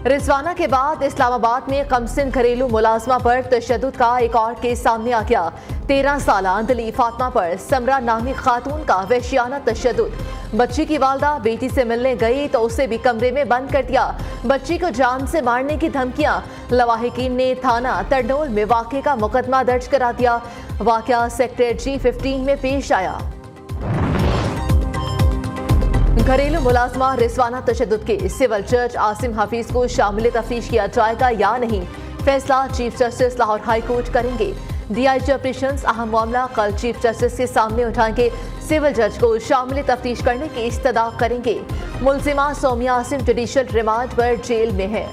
रिजवाना के बाद इस्लामाबाद में कमसिन घरेलू मुलाजमा पर तशद्दुद का एक और केस सामने आ गया। 13 साल अंदली फातिमा पर समरा नामी खातून का वहशियाना तशद्दुद। बच्ची की वालदा बेटी से मिलने गई तो उसे भी कमरे में बंद कर दिया। बच्ची को जान से मारने की धमकियां। लवाहिकीन ने थाना तरनोल में वाक़े का मुकदमा दर्ज करा दिया। वाक़या सेक्टर G15 में पेश आया। घरेलू मुलाजमा रिजवाना तशद्दुद के सिविल जज आसिम हफीज को शामिल तफ्तीश किया जाएगा या नहीं, फैसला chief justice Lahore high court करेंगे। DIG ऑपरेशंस अहम मामला कल चीफ जस्टिस के सामने उठाएंगे। सिविल जज को शामिल तफ्तीश करने की इस्तदा करेंगे। मुलजिमा सौमिया आसिम जुडिशल रिमांड पर जेल में है।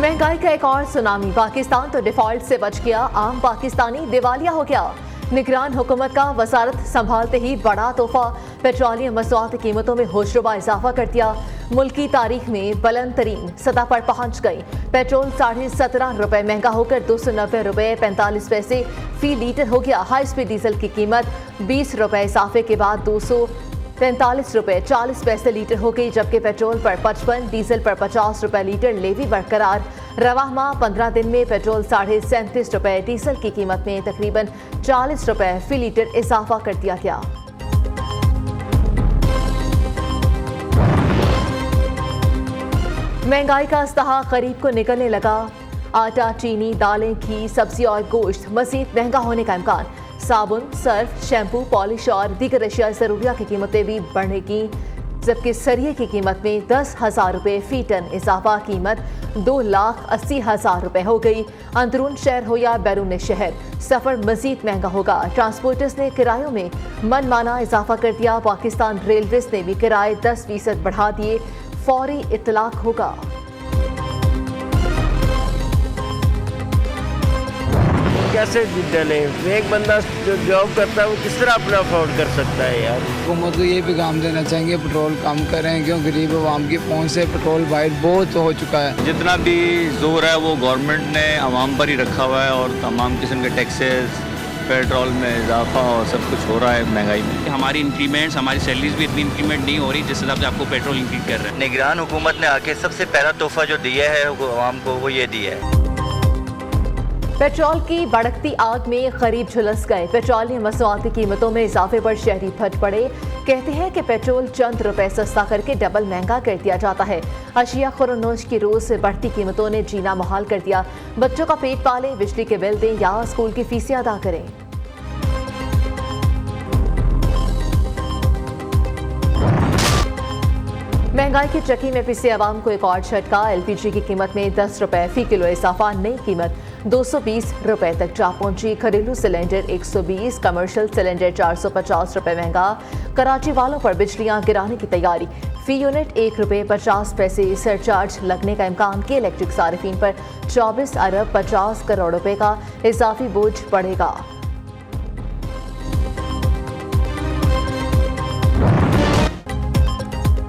महंगाई का एक और सुनामी। पाकिस्तान तो डिफॉल्ट से बच गया, आम पाकिस्तानी दिवालिया हो गया। निगरान हुकूमत का वजारत संभालते ही बड़ा तोहफा, पेट्रोलियम मसनूआत की कीमतों में होशरुबा इजाफा कर दिया। मुल्क की तारीख में बुलंद तरीन सतह पर पहुंच गई। पेट्रोल 17.5 रुपए महंगा होकर 290 रुपए 45 पैसे फी लीटर हो गया। हाई स्पीड डीजल की कीमत 20 रुपए इजाफे के बाद 245 रुपए 40 पैसे लीटर हो गई, जबकि पेट्रोल पर 55, डीजल पर 50 रुपए लीटर लेवी बरकरार। रवाह माह 15 दिन में पेट्रोल 37.5 रुपए, डीजल की कीमत में तकरीबन 40 रुपए फी लीटर इजाफा कर दिया गया। महंगाई का अस्तहा करीब को निकलने लगा। आटा, चीनी, दालें, घी, सब्जी और गोश्त मजीद महंगा होने का इम्कान। साबुन, सर्फ, शैम्पू, पॉलिश और दीगर अशिया ज़रूरिया की कीमतें भी बढ़ेगी, जबकि सरिये की कीमत में 10,000 रुपये फी टन इजाफा। कीमत 2,80,000 रुपये हो गई। अंदरून शहर हो या बैरून शहर, सफ़र मजीद महंगा होगा। ट्रांसपोर्टर्स ने किरायों में मनमाना इजाफा कर दिया। पाकिस्तान रेलवेज ने भी किराए 10% बढ़ा दिए। फौरी इतलाक होगा। कैसे डले? एक बंदा जो जॉब करता है वो किस तरह अपना अफोर्ड कर सकता है यार? हुकूमत को ये पैगाम देना चाहेंगे पेट्रोल कम करें, क्यों गरीब आवाम की पहुंच से पेट्रोल वाइड बहुत हो चुका है। जितना भी जोर है वो गवर्नमेंट ने आवाम पर ही रखा हुआ है और तमाम किस्म के टैक्सेस, पेट्रोल में इजाफा और सब कुछ हो रहा है महंगाई में। हमारी इंक्रीमेंट्स, हमारी सैलरीज भी इतनी इंक्रीमेंट नहीं हो रही जिस हिसाब से आपको पेट्रोल इंक्रीज कर रहे हैं। निगरान हुकूमत ने आके सबसे पहला तोहफा जो दिया है आवाम को वो ये दिया है। पेट्रोल की भड़कती आग में गरीब झुलस गए। पेट्रोलियम मसनूआत की कीमतों में इजाफे पर शहरी फट पड़े। कहते हैं कि पेट्रोल चंद रुपए सस्ता करके डबल महंगा कर दिया जाता है। अशिया खुरोनोश की रोज से बढ़ती कीमतों ने जीना मुहाल कर दिया। बच्चों का पेट पालें, बिजली के बिल दें या स्कूल की फीसें अदा करें। महंगाई की चक्की में पिसे अवाम को एक और झटका। LPG की कीमत में 10 रुपए फी किलो इजाफा। नई कीमत 220 रुपए तक जा पहुंची। घरेलू सिलेंडर 120, कमर्शियल सिलेंडर 450 रुपए महंगा। कराची वालों पर बिजलियां गिराने की तैयारी। फी यूनिट 1 रुपए 50 पैसे सरचार्ज लगने का इम्कान के इलेक्ट्रिक सारिफीन पर 24 अरब 50 करोड़ रुपए का इजाफी बोझ पड़ेगा।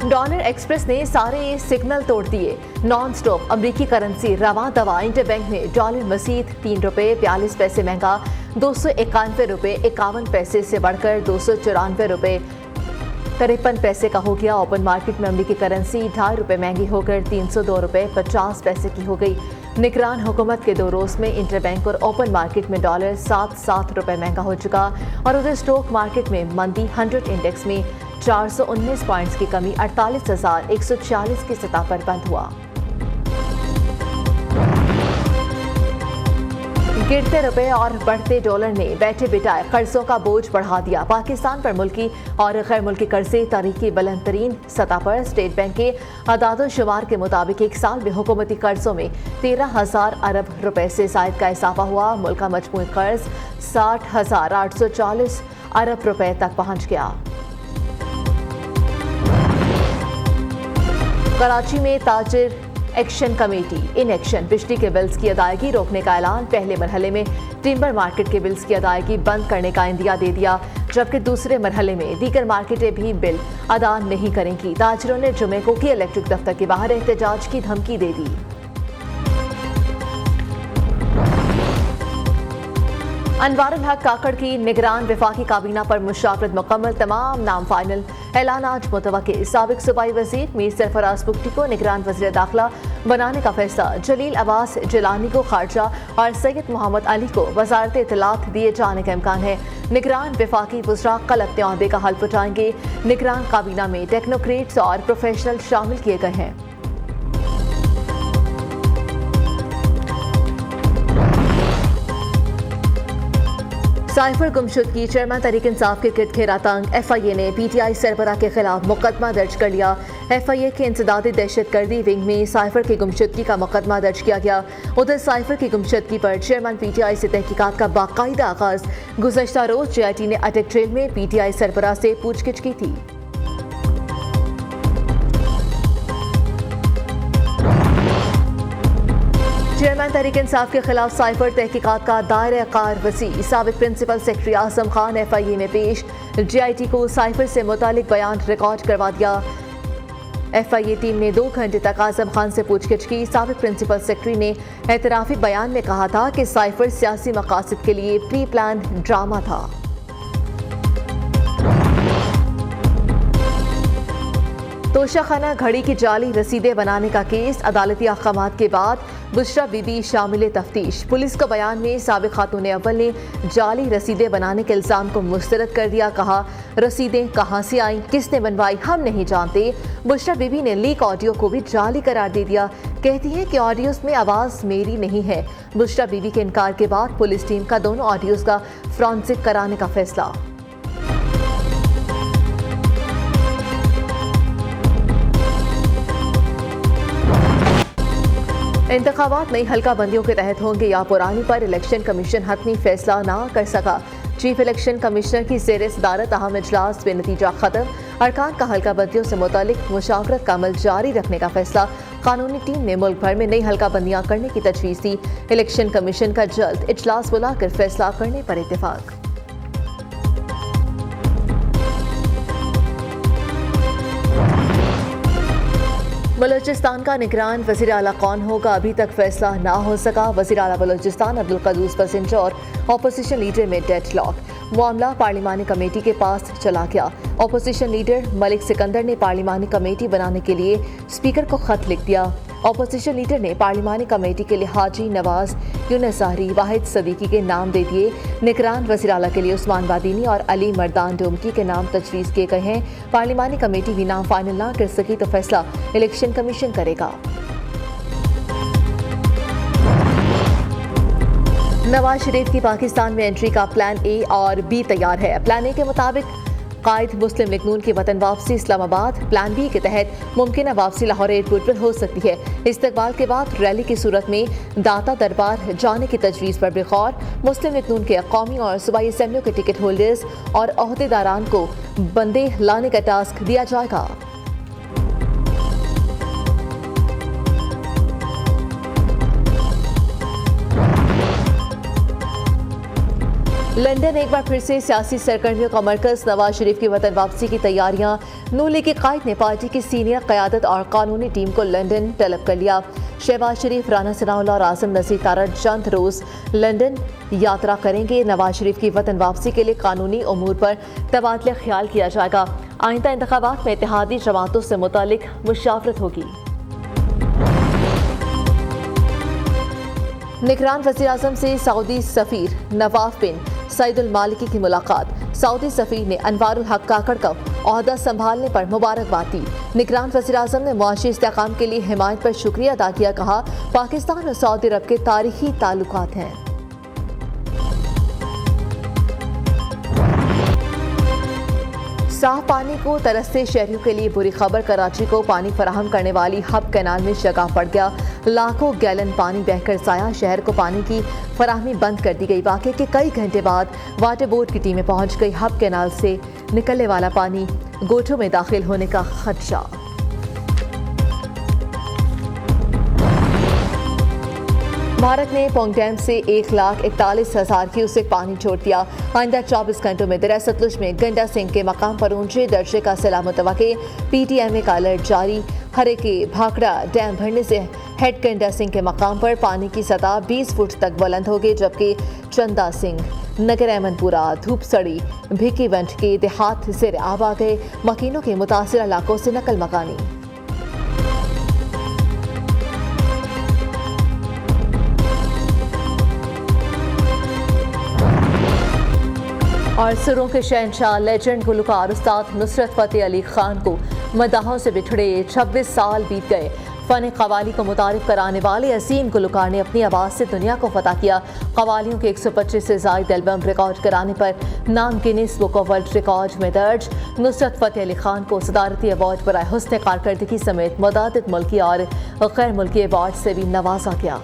डॉलर एक्सप्रेस ने सारे सिग्नल तोड़ दिए। नॉन स्टॉप अमरीकी करेंसी रवा दवा। इंटरबैंक में डॉलर मजीद 3 रुपए 42 पैसे महंगा। 291 रुपए 51 पैसे से बढ़कर 294 रुपए 53 पैसे का हो गया। ओपन मार्केट में अमरीकी करेंसी 2.5 रुपए महंगी होकर 302 रुपए 50 पैसे की हो गई। निगरान हुकूमत के 2 रोज में इंटरबैंक और ओपन मार्केट में डॉलर 7 रुपए महंगा हो चुका और उधर स्टॉक मार्केट में मंदी 100 इंडेक्स में 419 पॉइंट्स की कमी 48,140 की सतह पर बंद हुआ। गिरते रुपए और बढ़ते डॉलर ने बैठे बिठाए कर्जों का बोझ बढ़ा दिया। पाकिस्तान पर मुल्की और गैर मुल्की कर्जे तारीखी बुलंद तरीन सतह पर। स्टेट बैंक के अदाद-ओ-शुमार के मुताबिक एक साल में हुकूमती कर्जों में 13,000 अरब रुपए से जायद का इजाफा हुआ। मुल्क का मजमूई कर्ज 60,840 अरब रुपए तक पहुंच गया। कराची में ताजिर एक्शन कमेटी इन एक्शन। बिजली के बिल्स की अदायगी रोकने का ऐलान। पहले मरहले में टिम्बर मार्केट के बिल्स की अदायगी बंद करने का इंदिया दे दिया, जबकि दूसरे मरहले में दीगर मार्केटें भी बिल अदा नहीं करेंगी। ताजिरों ने जुमे को की इलेक्ट्रिक दफ्तर के बाहर एहतजाज की धमकी दे दी। अनवारुल हक काकड़ की निगरान वफाकी काबीना पर मुशावरत मुकम्मल, तमाम नाम फाइनल। ऐलान आज मुतवक्किल। साबिक सूबाई वजीर मीर सरफराज बुगटी को निगरान वज़ीर दाखिला बनाने का फैसला। जलील अब्बास जिलानी को खारजा और सैयद मोहम्मद अली को वजारत इत्तलात दिए जाने का इम्कान है। निगरान वफाकी वज़रा कल अपने अहदे का हल्फ उठाएंगे। निगरान काबीना में टेक्नोक्रेट्स और प्रोफेशनल शामिल किए गए हैं। साइफर गुमशुदगी। चेयरमैन तहरीक इंसाफ के किट खेरा तंग। FIA ने PTI सरबराह के खिलाफ मुकदमा दर्ज कर लिया। FIA के इंसदादी दहशतगर्दी विंग में साइफर की गुमशुदगी का मुकदमा दर्ज किया गया। उधर साइफर की गुमशुदगी पर चेयरमैन PTI से तहकीकात का बाकायदा आगाज। गुज़श्ता रोज JIT ने अटक ट्रेल में PTI सरबराह से पूछगिछ की थी। चेयरमैन तहरीक इंसाफ के खिलाफ साइफर तहकीकात का दायरा कार वसी। साबिक principal secretary Azam Khan FIA में पेश। JIT को साइफर से मुतालिक बयान रिकॉर्ड करवा दिया। FIA टीम ने 2 घंटे तक आजम खान से पूछगिछ की। साबिक प्रिंसिपल सेक्रेटरी ने एतराफी बयान में कहा था कि साइफर सियासी मकासद के लिए प्री प्लान ड्रामा था। तोशाखाना घड़ी की जाली रसीदें बनाने का केस। अदालती अहकामात के बाद बुशरा बीबी शामिल तफ्तीश। पुलिस को बयान में साबिक खातून अव्वल ने जाली रसीदें बनाने के इल्ज़ाम को मुस्तरद कर दिया। कहा, रसीदें कहाँ से आईं, किसने बनवाई, हम नहीं जानते। बुशरा बीबी ने लीक ऑडियो को भी जाली करार दे दिया। कहती है कि ऑडियोज में आवाज़ मेरी नहीं है। बुशरा बीबी के इनकार के बाद पुलिस टीम का दोनों ऑडियोज का फॉरेंसिक कराने का फैसला। इंतखाबात नई हल्का बंदियों के तहत होंगे या पुरानी पर इलेक्शन कमीशन हतमी फैसला ना कर सका। चीफ इलेक्शन कमिश्नर की ज़ेर सदारत अहम इजलास बेनतीजा खत्म। अरकान का हल्का बंदियों से मुतालिक मुशावरत का अमल जारी रखने का फैसला। कानूनी टीम ने मुल्क भर में नई हल्का बंदियां करने की तजवीज़ दी। इलेक्शन कमीशन का जल्द इजलास बुलाकर फैसला करने पर इत्तेफाक। बलूचिस्तान का निगरान वज़ीर आला कौन होगा, अभी तक फैसला ना हो सका। वज़ीर आला बलूचिस्तान अब्दुल कदूस पसिंजर और अपोजिशन लीडर में डेडलॉक। मामला पार्लिमानी कमेटी के पास चला गया। अपोजिशन लीडर मलिक सिकंदर ने पार्लिमानी कमेटी बनाने के लिए स्पीकर को खत लिख दिया। अपोजिशन लीडर ने पार्लिमानी कमेटी के लिए हाजी नवाज, यूनुस ज़हरी, वाहिद सदीकी के नाम दे दिए। निगरान वज़ीर आला के लिए उस्मान बादीनी और अली मर्दान डोमकी के नाम तजवीज़ किए गए हैं। पार्लिमानी कमेटी भी नाम फाइनल ना कर सकी तो फैसला इलेक्शन कमीशन करेगा। नवाज शरीफ की पाकिस्तान में एंट्री का प्लान A और B तैयार है। प्लान A के मुताबिक कायद मुस्लिम लीग नून की वतन वापसी इस्लामाबाद। प्लान B के तहत मुमकिन वापसी लाहौर एयरपोर्ट पर हो सकती है। इस्तकबाल के बाद रैली की सूरत में दाता दरबार जाने की तजवीज़ पर भी गौर। मुस्लिम लीग नून के कौमी और सूबाई असम्बलियों के टिकट होल्डर्स और अहदेदारान को बंदे लाने का टास्क दिया जाएगा। लंदन एक बार फिर से सियासी सरगर्मियों का मरकज। नवाज शरीफ की वतन वापसी की तैयारियां। नून लीग के कायद ने पार्टी की सीनियर क़यादत और कानूनी टीम को लंदन तलब कर लिया। शहबाज शरीफ, राना सनाउल्लाह और आज़म नज़ीर तारड़ चंद रोज़ लंदन यात्रा करेंगे। नवाज शरीफ की वतन वापसी के लिए कानूनी उमूर पर तबादला ख्याल किया जाएगा। आइंदा इंतखाबात में इत्तेहादी जमातों से मुतालिक मुशावरत होगी। निगरान वज़ीर आज़म से सऊदी सफ़ीर नवाफ बिन सईद अल मालिकी की मुलाकात। सऊदी सफ़ीर ने अनवारुल हक काकड़ का ओहदा संभालने पर मुबारकबाद दी। निगरान वज़ीर आज़म ने मुआशी इस्तेहकाम के लिए हिमायत पर शुक्रिया अदा किया। कहा, पाकिस्तान और सऊदी अरब के तारीखी ताल्लुकात हैं। साफ पानी को तरसते शहरियों के लिए बुरी खबर। कराची को पानी फराहम करने वाली हब कैनाल में जगह पड़ गया। लाखों गैलन पानी बहकर जाया। शहर को पानी की फराहमी बंद कर दी गई। वाक़े के कई घंटे बाद वाटर बोर्ड की टीमें पहुंच गई। हब कैनाल से निकलने वाला पानी गोठों में दाखिल होने का खदशा। भारत ने पोंग डैम से 1,41,000 क्यूसेक पानी छोड़ दिया। आइंदा 24 घंटों में दरिया सतलुज में गंडा सिंह के मकाम पर ऊंचे दर्जे का सैलाब मुतवक्के। PTMA का अलर्ट जारी। हरे के भाखड़ा डैम भरने से हेड गंडा सिंह के मकाम पर पानी की सतह 20 फुट तक बुलंद हो गई, जबकि चंदा सिंह, नगर अहमदपुरा, धूपसड़ी, भिकीवंट के देहात से आब आ गए। मकीनों के मुतासिर इलाकों से नकल मकानी। और सुरों के शहंशाह लेजेंड गुलकार उस्ताद नुसरत फ़तेह अली खान को मदाहों से बिछड़े 26 साल बीत गए। फ़न कवाली को मुतारिफ कराने वाले अजीम गुलकार ने अपनी आवाज़ से दुनिया को फतह किया। कवालियों के 125 से ज़ायद एल्बम रिकॉर्ड कराने पर नाम Guinness book of world record में दर्ज। नुसरत फ़तेह अली खान को सदारती अवार्ड बराए हुस्न कारकर्दगी समेत मुतअद्दिद मुल्की और गैर मुल्की अवार्ड से भी नवाजा गया।